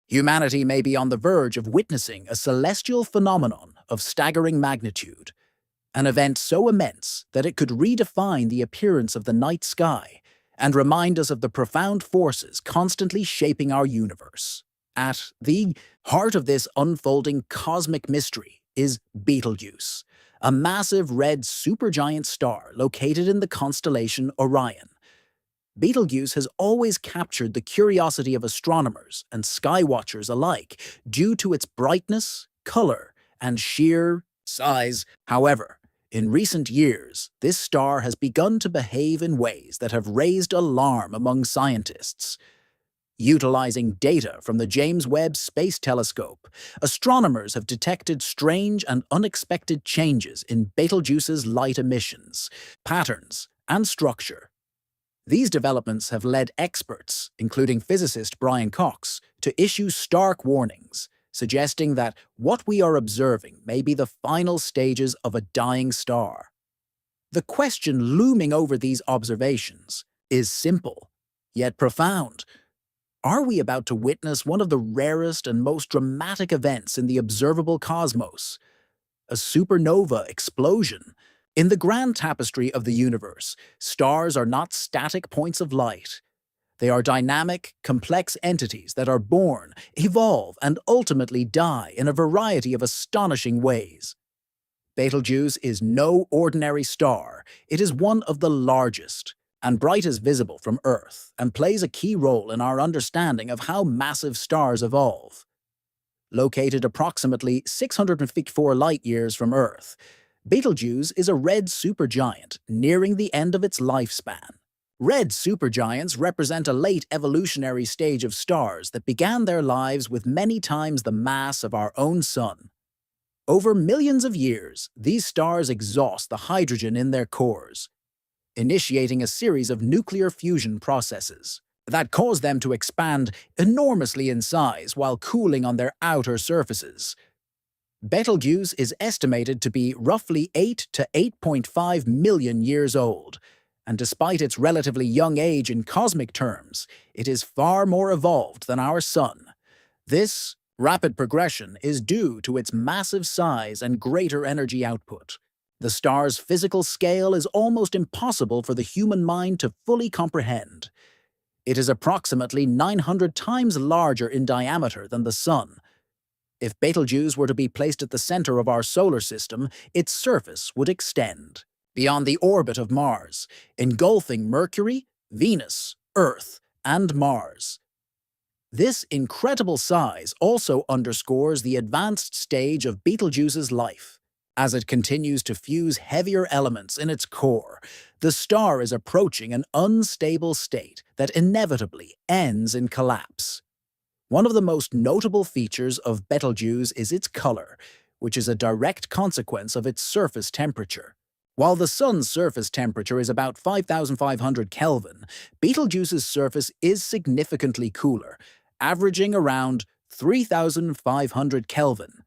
Humanity may be on the verge of witnessing a celestial phenomenon of staggering magnitude, an event so immense that it could redefine the appearance of the night sky and remind us of the profound forces constantly shaping our universe. At the heart of this unfolding cosmic mystery is Betelgeuse, a massive red supergiant star located in the constellation Orion. Betelgeuse has always captured the curiosity of astronomers and skywatchers alike due to its brightness, color, and sheer size. However, in recent years, this star has begun to behave in ways that have raised alarm among scientists. Utilizing data from the James Webb Space Telescope, astronomers have detected strange and unexpected changes in Betelgeuse's light emissions, patterns, and structure. These developments have led experts, including physicist Brian Cox, to issue stark warnings, suggesting that what we are observing may be the final stages of a dying star. The question looming over these observations is simple, yet profound. Are we about to witness one of the rarest and most dramatic events in the observable cosmos? A supernova explosion? In the grand tapestry of the universe, stars are not static points of light. They are dynamic, complex entities that are born, evolve, and ultimately die in a variety of astonishing ways. Betelgeuse is no ordinary star. It is one of the largest and brightest visible from Earth, and plays a key role in our understanding of how massive stars evolve. Located approximately 654 light-years from Earth, Betelgeuse is a red supergiant nearing the end of its lifespan. Red supergiants represent a late evolutionary stage of stars that began their lives with many times the mass of our own Sun. Over millions of years, these stars exhaust the hydrogen in their cores, initiating a series of nuclear fusion processes that cause them to expand enormously in size while cooling on their outer surfaces. Betelgeuse is estimated to be roughly 8 to 8.5 million years old, and despite its relatively young age in cosmic terms, it is far more evolved than our Sun. This rapid progression is due to its massive size and greater energy output. The star's physical scale is almost impossible for the human mind to fully comprehend. It is approximately 900 times larger in diameter than the Sun. If Betelgeuse were to be placed at the center of our solar system, its surface would extend beyond the orbit of Mars, engulfing Mercury, Venus, Earth, and Mars. This incredible size also underscores the advanced stage of Betelgeuse's life. As it continues to fuse heavier elements in its core, the star is approaching an unstable state that inevitably ends in collapse. One of the most notable features of Betelgeuse is its color, which is a direct consequence of its surface temperature. While the Sun's surface temperature is about 5,500 Kelvin, Betelgeuse's surface is significantly cooler, averaging around 3,500 Kelvin.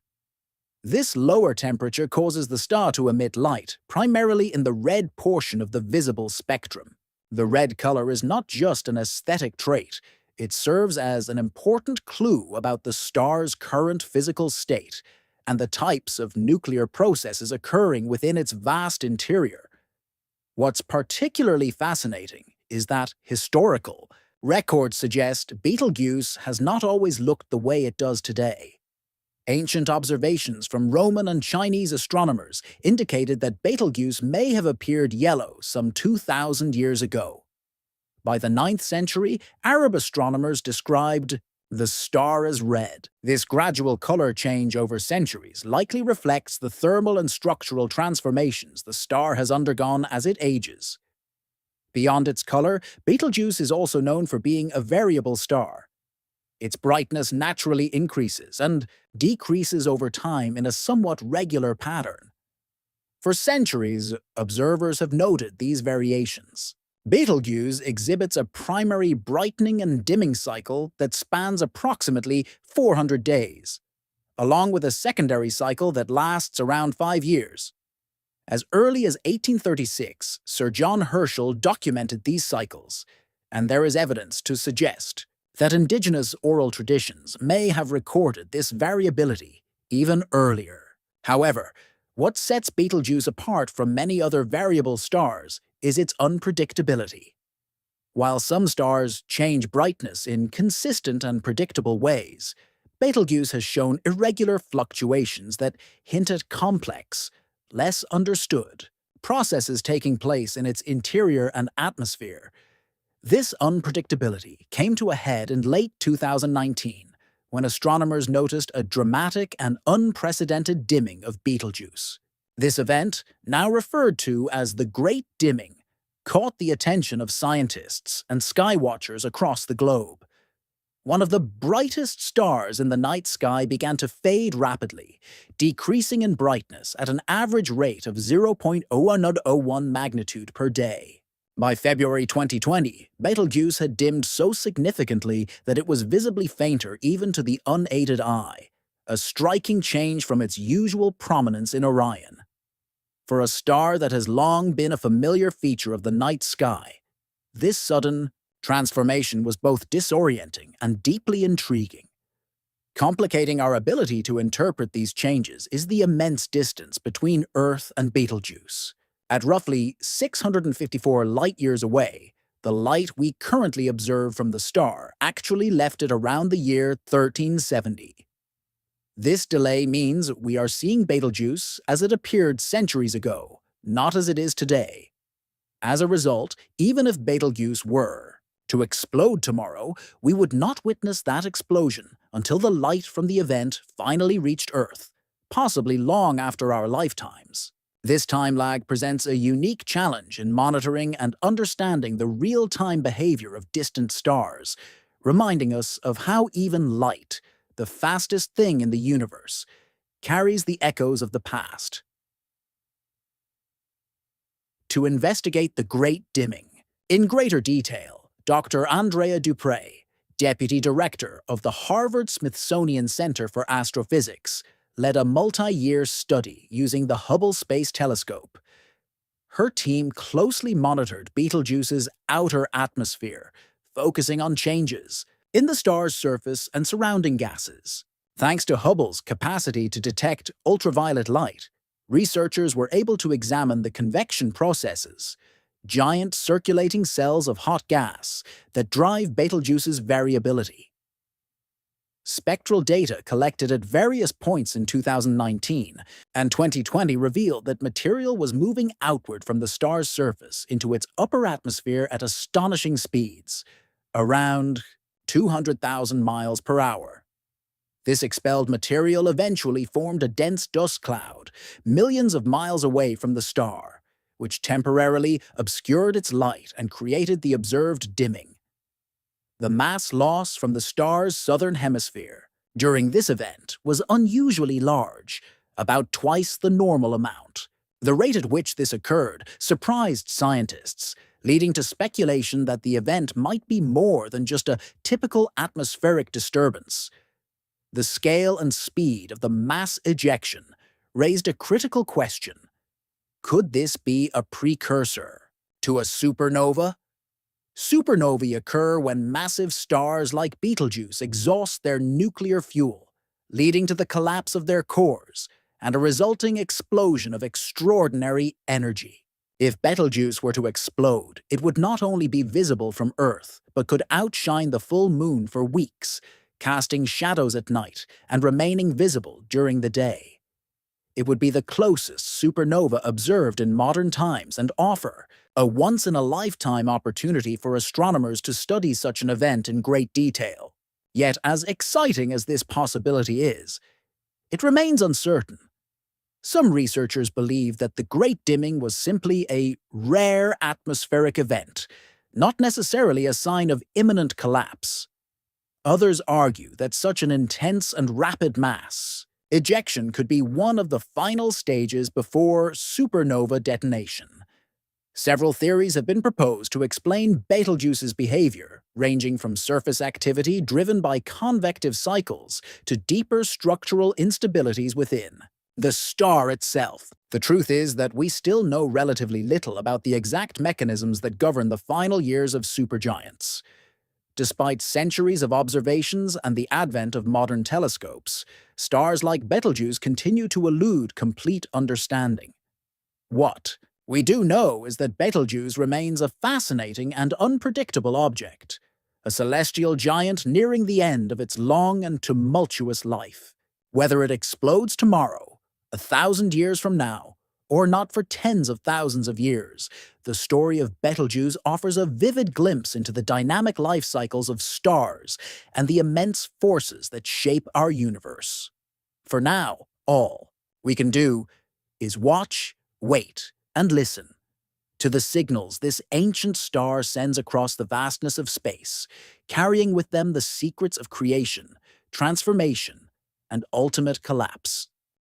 This lower temperature causes the star to emit light, primarily in the red portion of the visible spectrum. The red color is not just an aesthetic trait. It serves as an important clue about the star's current physical state and the types of nuclear processes occurring within its vast interior. What's particularly fascinating is that historical records suggest Betelgeuse has not always looked the way it does today. Ancient observations from Roman and Chinese astronomers indicated that Betelgeuse may have appeared yellow some 2,000 years ago. By the 9th century, Arab astronomers described the star as red. This gradual color change over centuries likely reflects the thermal and structural transformations the star has undergone as it ages. Beyond its color, Betelgeuse is also known for being a variable star. Its brightness naturally increases and decreases over time in a somewhat regular pattern. For centuries, observers have noted these variations. Betelgeuse exhibits a primary brightening and dimming cycle that spans approximately 400 days, along with a secondary cycle that lasts around 5 years. As early as 1836, Sir John Herschel documented these cycles, and there is evidence to suggest that indigenous oral traditions may have recorded this variability even earlier. However, what sets Betelgeuse apart from many other variable stars is its unpredictability. While some stars change brightness in consistent and predictable ways, Betelgeuse has shown irregular fluctuations that hint at complex, less understood processes taking place in its interior and atmosphere. This unpredictability came to a head in late 2019 when astronomers noticed a dramatic and unprecedented dimming of Betelgeuse. This event, now referred to as the Great Dimming, caught the attention of scientists and skywatchers across the globe. One of the brightest stars in the night sky began to fade rapidly, decreasing in brightness at an average rate of 0.0101 magnitude per day. By February 2020, Betelgeuse had dimmed so significantly that it was visibly fainter even to the unaided eye, a striking change from its usual prominence in Orion. For a star that has long been a familiar feature of the night sky, this sudden transformation was both disorienting and deeply intriguing. Complicating our ability to interpret these changes is the immense distance between Earth and Betelgeuse. At roughly 654 light-years away, the light we currently observe from the star actually left it around the year 1370. This delay means we are seeing Betelgeuse as it appeared centuries ago, not as it is today. As a result, even if Betelgeuse were to explode tomorrow, we would not witness that explosion until the light from the event finally reached Earth, possibly long after our lifetimes. This time lag presents a unique challenge in monitoring and understanding the real-time behavior of distant stars, reminding us of how even light, the fastest thing in the universe, carries the echoes of the past. To investigate the Great Dimming in greater detail, Dr. Andrea Dupre, Deputy Director of the Harvard-Smithsonian Center for Astrophysics, led a multi-year study using the Hubble Space Telescope. Her team closely monitored Betelgeuse's outer atmosphere, focusing on changes in the star's surface and surrounding gases. Thanks to Hubble's capacity to detect ultraviolet light, researchers were able to examine the convection processes, giant circulating cells of hot gas that drive Betelgeuse's variability. Spectral data collected at various points in 2019 and 2020 revealed that material was moving outward from the star's surface into its upper atmosphere at astonishing speeds, around 200,000 miles per hour. This expelled material eventually formed a dense dust cloud, millions of miles away from the star, which temporarily obscured its light and created the observed dimming. The mass loss from the star's southern hemisphere during this event was unusually large, about twice the normal amount. The rate at which this occurred surprised scientists, leading to speculation that the event might be more than just a typical atmospheric disturbance. The scale and speed of the mass ejection raised a critical question. Could this be a precursor to a supernova? Supernovae occur when massive stars like Betelgeuse exhaust their nuclear fuel, leading to the collapse of their cores and a resulting explosion of extraordinary energy. If Betelgeuse were to explode, it would not only be visible from Earth, but could outshine the full moon for weeks, casting shadows at night and remaining visible during the day. It would be the closest supernova observed in modern times and offer a once-in-a-lifetime opportunity for astronomers to study such an event in great detail. Yet, as exciting as this possibility is, it remains uncertain. Some researchers believe that the Great Dimming was simply a rare atmospheric event, not necessarily a sign of imminent collapse. Others argue that such an intense and rapid mass ejection could be one of the final stages before supernova detonation. Several theories have been proposed to explain Betelgeuse's behavior, ranging from surface activity driven by convective cycles to deeper structural instabilities within the star itself. The truth is that we still know relatively little about the exact mechanisms that govern the final years of supergiants. Despite centuries of observations and the advent of modern telescopes, stars like Betelgeuse continue to elude complete understanding. What we do know is that Betelgeuse remains a fascinating and unpredictable object, a celestial giant nearing the end of its long and tumultuous life. Whether it explodes tomorrow, 1,000 years from now, or not for tens of thousands of years, the story of Betelgeuse offers a vivid glimpse into the dynamic life cycles of stars and the immense forces that shape our universe. For now, all we can do is watch, wait, and listen to the signals this ancient star sends across the vastness of space, carrying with them the secrets of creation, transformation, and ultimate collapse.